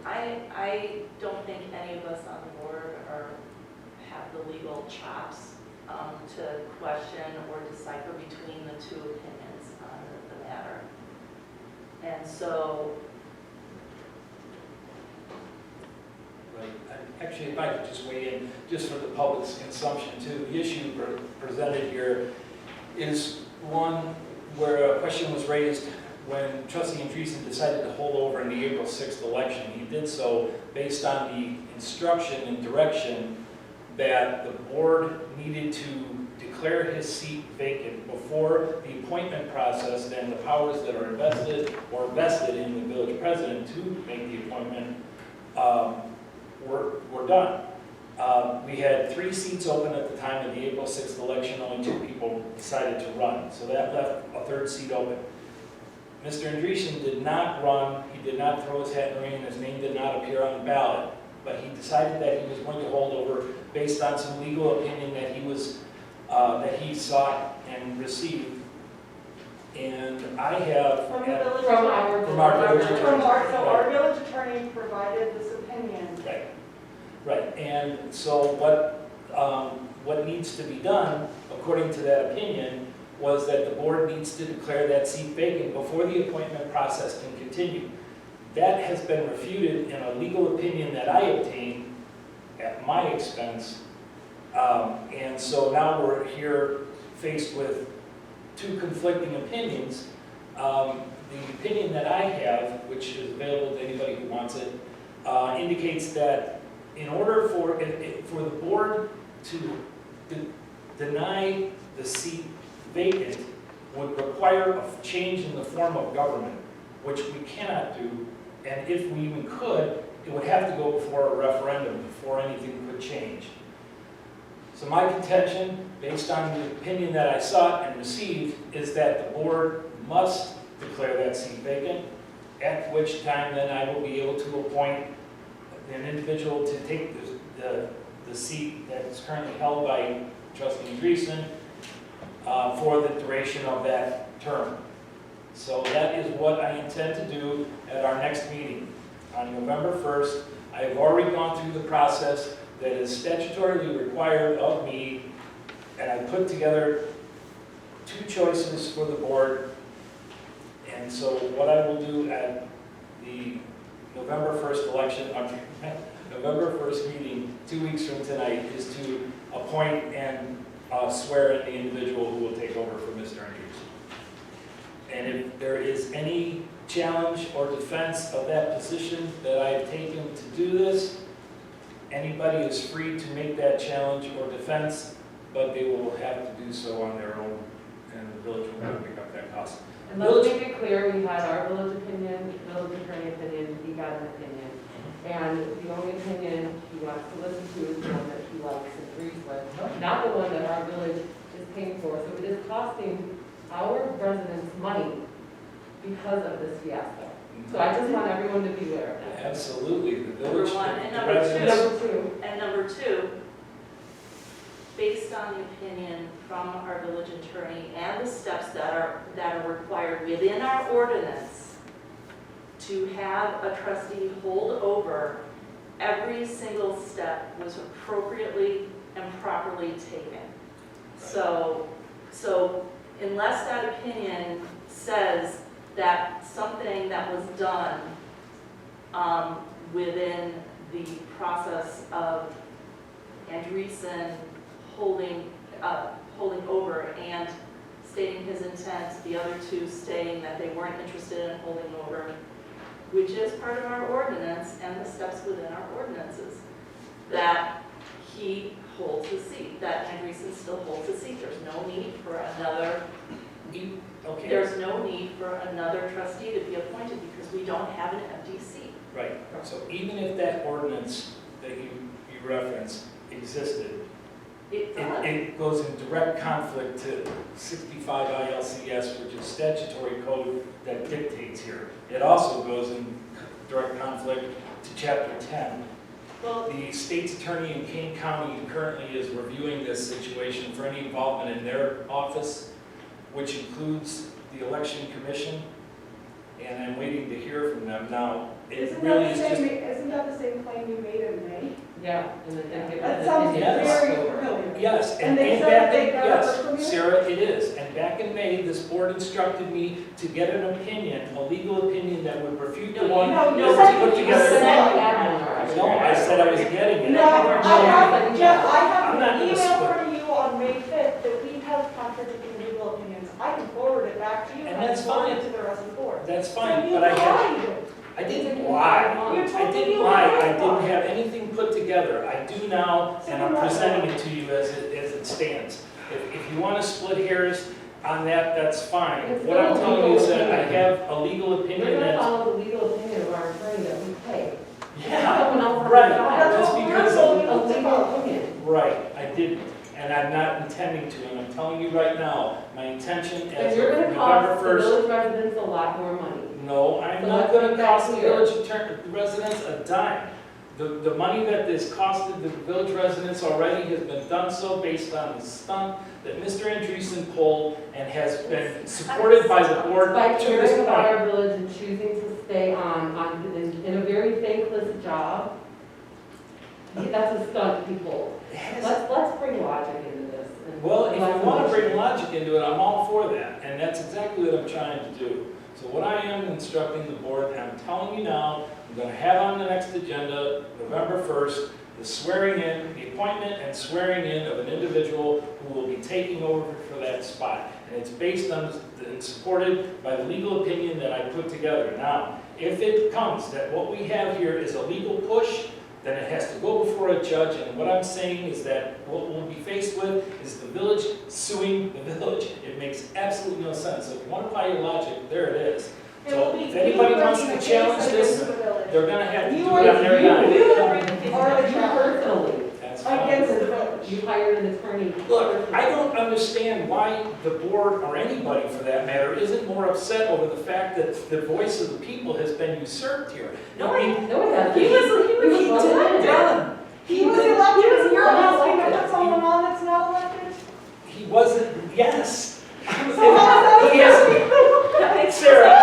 I don't think any of us on the board have the legal chops to question or decipher between the two opinions on the matter. And so, Right. Actually, if I could just weigh in, just for the public's consumption too, the issue presented here is one where a question was raised when trustee Andreessen decided to hold over in the April 6th election. He did so based on the instruction and direction that the board needed to declare his seat vacant before the appointment process and the powers that are invested or vested in the village president to make the appointment were done. We had 3 seats open at the time of the April 6th election. Only 2 people decided to run, so that left a 3rd seat open. Mr. Andreessen did not run. He did not throw his hat in the ring. His name did not appear on the ballot. But he decided that he was going to hold over based on some legal opinion that he sought and received. And I have From the village From attorney. From our village attorney. So our village attorney provided this opinion. Right, and so what needs to be done, according to that opinion, was that the board needs to declare that seat vacant before the appointment process can continue. That has been refuted in a legal opinion that I obtained at my expense, and so now we're here faced with 2 conflicting opinions. The opinion that I have, which is available to anybody who wants it, indicates that in order for the board to deny the seat vacant would require a change in the form of government, which we cannot do, and if we even could, it would have to go before a referendum before anything could change. So my contention, based on the opinion that I sought and received, is that the board must declare that seat vacant, at which time then I will be able to appoint an individual to take the seat that is currently held by trustee Andreessen for the duration of that term. So that is what I intend to do at our next meeting on November 1st. I have already gone through the process that is statutorily required of me, and I put together 2 choices for the board. And so what I will do at the November 1st election, November 1st meeting, 2 weeks from tonight, is to appoint and swear in the individual who will take over for Mr. Andreessen. And if there is any challenge or defense of that position that I have taken to do this, anybody is free to make that challenge or defense, but they will have to do so on their own, and the village will have to pick up that cost. And let's make it clear, we had our village opinion, village attorney opinion, he got an opinion. And the only opinion he wants to listen to is the one that he likes and agrees with, not the one that our village is paying for. So it is costing our residents money because of this fiasco. So I just want everyone to be aware of that. Absolutely, the Number village. one, and the number residents- Number 2, And number two, based on the opinion from our village attorney and the steps that are required within our ordinance to have a trustee hold over, every single step was appropriately and properly taken. So unless that opinion says that something that was done within the process of Andreessen holding over and stating his intent, the other two stating that they weren't interested in holding over, which is part of our ordinance and the steps within our ordinances, that he holds the seat, that Andreessen still holds the seat. There's no need for another, Okay, there's no need for another trustee to be appointed because we don't have an empty seat. right. So even if that ordinance that you referenced existed, It does. it goes in direct conflict to 65 ILCS, which is statutory code that dictates here. It also goes in direct conflict to Chapter 10. Well, The state's attorney in Kane County currently is reviewing this situation for any involvement in their office, which includes the election commission, and I'm waiting to hear from them. Now, it Isn't really that is the just... same, isn't that the same claim you made in May? yeah, and then That sounds Yes. very familiar. Yes, And they said that they got it from you? yes, Sarah, it is. And back in May, this board instructed me to get an opinion, a legal opinion that would refute the one No, that you was said put you together. said- No, I said I was getting it. No, Jeff, I have I'm not an gonna email split. from you on May 5th that we have contradicting legal opinions. I can forward it back to you. And I that's can forward fine. it to the rest of the board. That's So fine, you but lied. I didn't lie. You I told me didn't you lie. lied. I didn't have anything put together. I do now, and I'm presenting it to you as it stands. If you want to split hairs on that, that's fine. It's What I'm still a telling you is legal that I opinion. have a legal We're opinion gonna that, follow the legal opinion of our attorney that we pay. yeah, Someone else right. has That's That's what we're because, told A you to legal follow. opinion. right, I didn't. And I'm not intending to, and I'm telling you right now, my intention as And of you're gonna November cost the 1st. village residents a lot more money. No, I'm So not let's gonna make that cost the clear. village residents a dime. The money that is costed the village residents already has been done so based on the stunt that Mr. Andreessen pulled and has been supported by the board By to this caring about point. our village and choosing to stay in a very thankless job, that's a stunt he pulled. Let's bring logic into this. and Well, if let's you want to emotion. bring logic into it, I'm all for that, and that's exactly what I'm trying to do. So what I am instructing the board, and I'm telling you now, I'm going to have on the next agenda, November 1st, the swearing in, the appointment and swearing in of an individual who will be taking over for that spot. And it's based on and supported by the legal opinion that I put together. Now, if it comes that what we have here is a legal push, then it has to go before a judge, and what I'm saying is that what we'll be faced with is the village suing the village. It makes absolutely no sense. So if you want to apply your logic, there it is. It will So be if anybody you wants to bringing a challenge case this, against the village. they're gonna have to You do are- it on their dime. You You are the challenge personally, That's fine. against the village. you hired an attorney. Look, I don't understand why the board, or anybody for that matter, isn't more upset over the fact that the voice of the people has been usurped here. No, I mean, No, it hasn't. He was elected. done. He was elected, and you're not asking to elected. put someone on that's not elected? He wasn't, yes. So how is that He hasn't- that makes Sarah,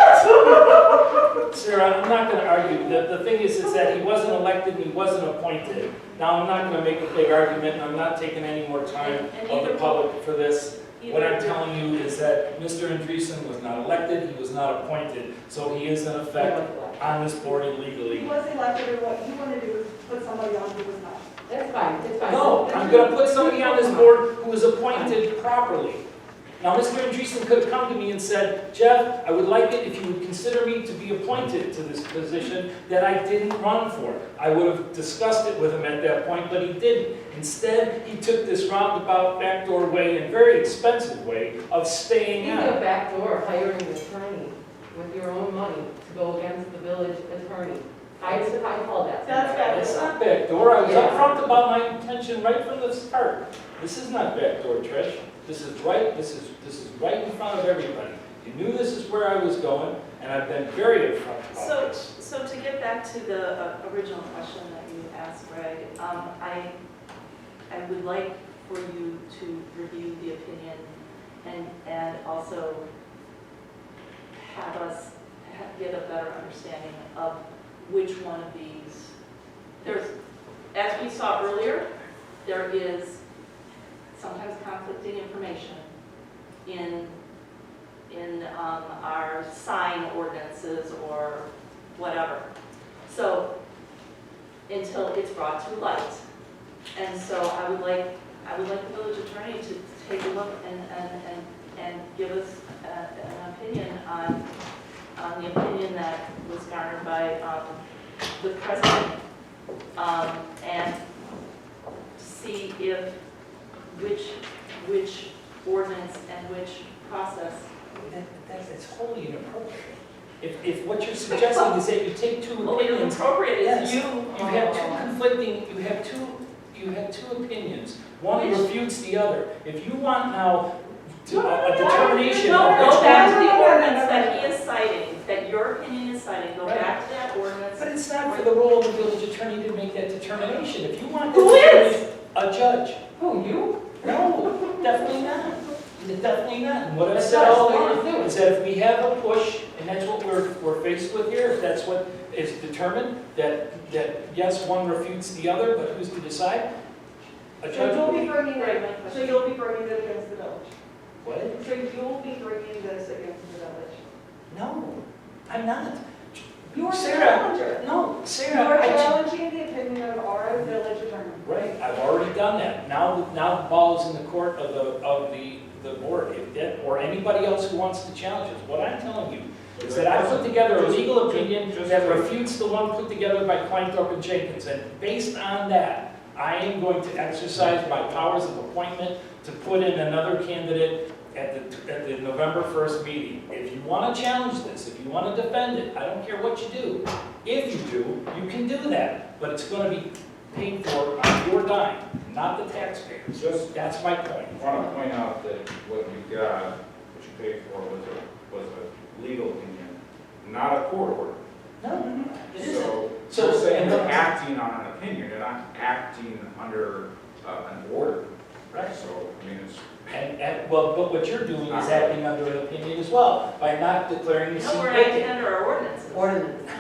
Sarah, I'm not gonna argue. The thing is that he wasn't elected and he wasn't appointed. Now, I'm not gonna make a big argument, and I'm not taking any more time And of the either- public for this. What I'm either- telling you is that Mr. Andreessen was not elected, he was not appointed, so he is in effect on this board He illegally. was elected, and what you want to do is put somebody on who was not. That's fine, it's fine. No, I'm gonna put somebody on this board who was appointed properly. Now, Mr. Andreessen could have come to me and said, Jeff, I would like it if you would consider me to be appointed to this position that I didn't run for. I would have discussed it with him at that point, but he didn't. Instead, he took this roundabout, backdoor way, and very expensive way of staying Speaking out. of backdoor, hiring an attorney with your own money to go against the village attorney. I call that. That's bad. It's not backdoor. I was upfront about my intention right from the start. This is not backdoor, Trish. This is right in front of everybody. You knew this is where I was going, and I've been very upfront about this. So to get back to the original question that you asked, Greg, I would like for you to review the opinion and also have us get a better understanding of which one of these. There's, as we saw earlier, there is sometimes conflicting information in our sign ordinances or whatever. So, until it's brought to light. And so I would like the village attorney to take a look and give us an opinion on the opinion that was garnered by the president, and see if which ordinance and which process. That's wholly inappropriate. If what you're suggesting is that you take two Well, opinions. inappropriate is Yes. you. You have two conflicting, you have two opinions. One refutes the other. If you want now a determination No, of which go back to one. the ordinance that he is citing, that your opinion is citing, go back to that ordinance. But it's not for the role of the village attorney to make that determination. If you want. Who is? A judge. Who, you? No, definitely not. Definitely not. And what I've That's said all what along you're doing. is that if we have a push, and that's what we're faced with here, if that's what is determined, that yes, one refutes the other, but who's to decide? A So judge. you'll will be be- bringing Right, it, my so question. you'll be bringing it against the village? What? So you'll be bringing this against the village? No, I'm not. You are the Sarah, challenger. no, You Sarah, are I challenging the opinion of our village attorney. Right, I've already done that. Now the ball is in the court of the board, if that, or anybody else who wants to challenge it. What I'm telling you is that I put together a legal opinion that refutes the one put together by Kleinthorpe and Jenkins, and based on that, I am going to exercise my powers of appointment to put in another candidate at the November 1st meeting. If you want to challenge this, if you want to defend it, I don't care what you do. If you do, you can do that, but it's going to be paid for on your dime, not the taxpayers. That's my point. I want to point out that what you got, what you paid for was a legal opinion, not a court order. No, it isn't. So you're saying and you're the- acting on an opinion, you're not acting under an order. Right. So, I mean, it's, Well, but what you're doing is acting under an opinion as well, by not declaring the seat No, we're acting vacant. under our ordinances. Ordinance.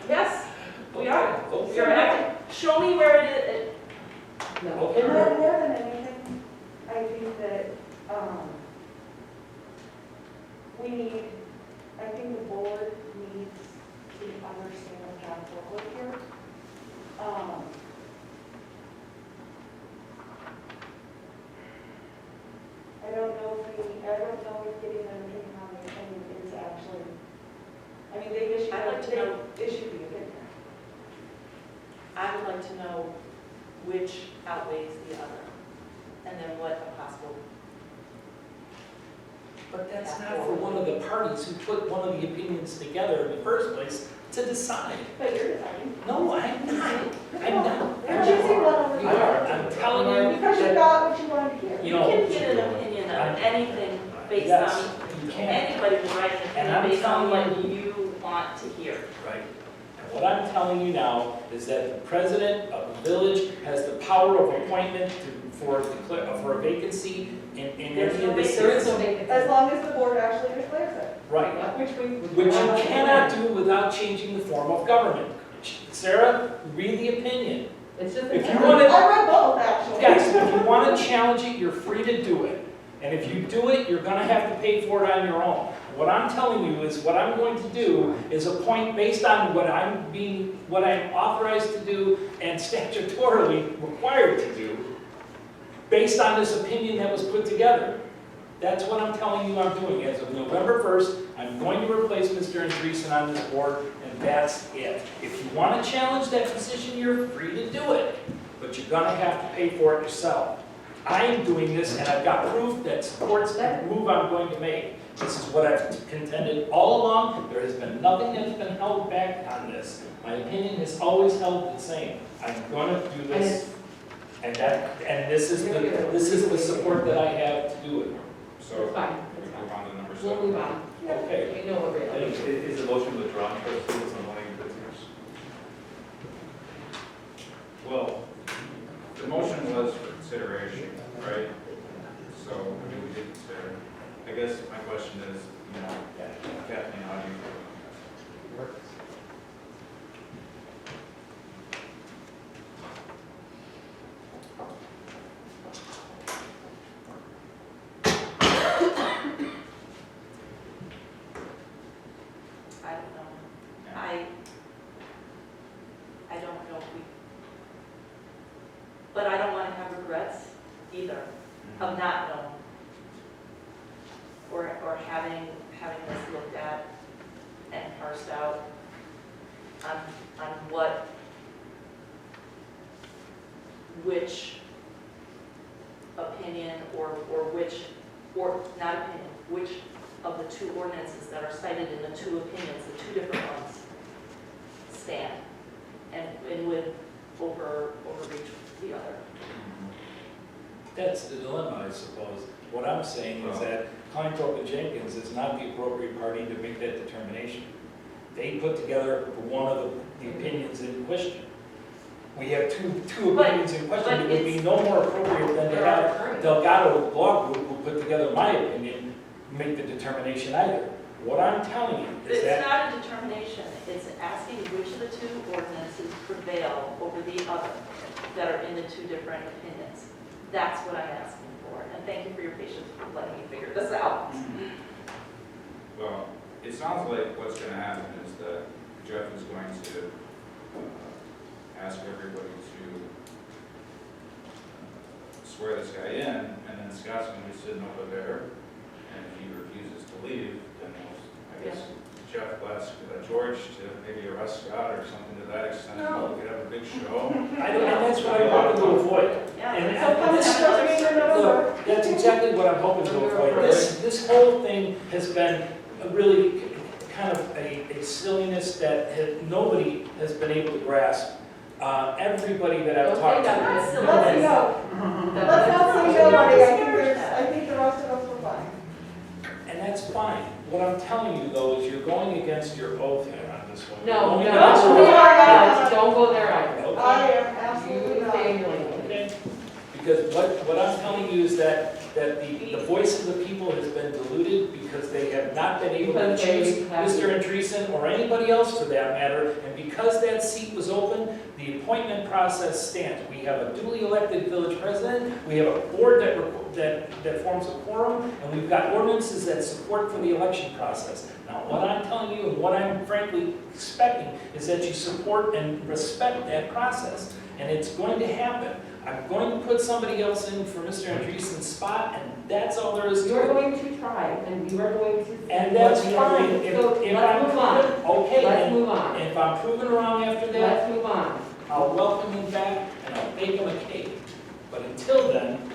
Yes, we are. Okay. You're acting, show me where it is. No. Okay. More than anything, I think that, I think the board needs to understand John Forklift here. I don't know if getting an opinion on the opinion is actually, I mean, they issued, I'd like to know. they issued the opinion. I would like to know which outweighs the other, and then what a possible. But that's not for one of the parties who put one of the opinions together in the first place to decide. But you're deciding. No, I'm not. I'm not. You're choosing one over You the are. other. I'm telling you Because you that, got what you wanted to hear. you You know. can get an opinion on anything based Yes, on, you can. anybody can write an And opinion I'm based on telling what you want to hear. Right. And what I'm telling you now is that the president of the village has the power of appointment for a vacancy in any There's of no the vacancy. There is cities. no vacancy. As long as the board actually declares it. Right. Which you cannot do without changing the form of government. Sarah, read the opinion. It's just. If you I want to, read both, actually. guys, if you want to challenge it, you're free to do it. And if you do it, you're going to have to pay for it on your own. What I'm telling you is what I'm going to do is appoint based on what I'm authorized to do and statutorily required to do, based on this opinion that was put together. That's what I'm telling you I'm doing. As of November 1st, I'm going to replace Mr. Andreessen on this board, and that's it. If you want to challenge that position, you're free to do it, but you're going to have to pay for it yourself. I am doing this, and I've got proof that supports the move I'm going to make. This is what I've contended all along. There has been nothing that's been held back on this. My opinion has always held the same. I'm going to do this, and this is the support that I have to do it. so, It's fine. we move on to number 6. We'll move on. Okay. We know what we're doing. Is the motion withdrawn, trustees, on Wayne Pittsburgh's? Well, the motion was for consideration, right? So, I mean, we did consider. I guess my question is, you know, Kathleen, how do you feel about that? I don't know. Yeah. I don't know if we, but I don't want to have regrets either of not knowing. Or having this looked at and parsed out on what, which opinion or which, or not opinion, which of the two ordinances that are cited in the two opinions, the two different ones, stand and would overreach the other. That's the dilemma, I suppose. What I'm saying is that Kleinthorpe and Jenkins is not the appropriate party to make that determination. They put together one of the opinions in question. We have two opinions in question. It would be no more appropriate than to have Delgado Law Group, who put together my opinion, make the determination either. What I'm telling you is It's that not a determination, it's asking which of the two ordinances prevail over the other that are in the two different opinions. That's what I'm asking for, and thank you for your patience for letting me figure this out. Well, it sounds like what's going to happen is that Jeff is going to ask everybody to swear this guy in, and then Scott's going to be sitting over there, and if he refuses to leave, then I guess Jeff will ask George to maybe arrest Scott or something to that extent, and we could have a big show. and that's what I'm hoping to avoid. Yeah, And so come this- have another meeting. Look, that's exactly what I'm hoping to avoid. This whole thing has been a really kind of a silliness that nobody has been able to grasp. Everybody that I've talked to. Let's go. Let's not say nobody. I think the rest of us were fine. And that's fine. What I'm telling you, though, is you're going against your oath here on this one. No, You're no, going against your we oath. are not. don't go there either. Okay. I am absolutely You not. stay in your lane. Okay. Because what I'm telling you is that the voice of the people has been diluted because they have not been able to Because they choose have- Mr. Andreessen or anybody else for that matter, and because that seat was open, the appointment process stands. We have a duly elected village president, we have a board that forms a quorum, and we've got ordinances that support for the election process. Now, what I'm telling you and what I'm frankly expecting is that you support and respect that process, and it's going to happen. I'm going to put somebody else in for Mr. Andreessen's spot, and that's all there is to You're it. going to try, and you are going to. And that's what we fine. agree. If So I'm let's move on. proven, okay, Let's and move on. if I'm proven wrong after that, Let's move on. I'll welcome him back and I'll bake him a cake. But until then,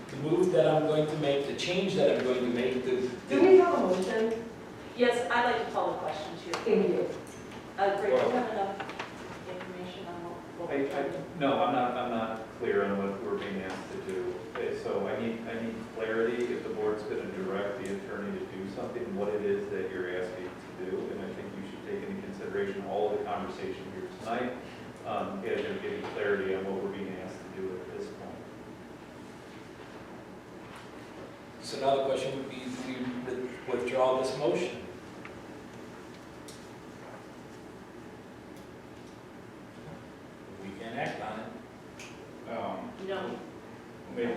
the move that I'm going to make, the change that I'm going to make, Do we have a motion? Yes, I'd like to call a question too. Thank you. Greg, do you have enough information on what we're doing? No, I'm not clear on what we're being asked to do. Okay, so I need clarity if the board's going to direct the attorney to do something, what it is that you're asking to do. And I think you should take into consideration all of the conversation here tonight, as you're getting clarity on what we're being asked to do at this point. So now the question would be, do you withdraw this motion? We can act on it. No, Maybe.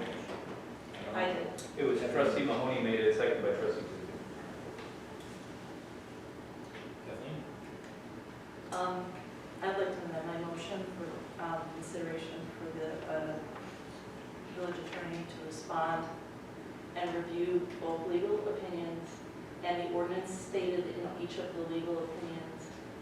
I did. It was trustee Mahoney made it, second by trustee Kuzma. Kathleen? I'd like to amend my motion for consideration for the village attorney to respond and review both legal opinions and the ordinance stated in each of the legal opinions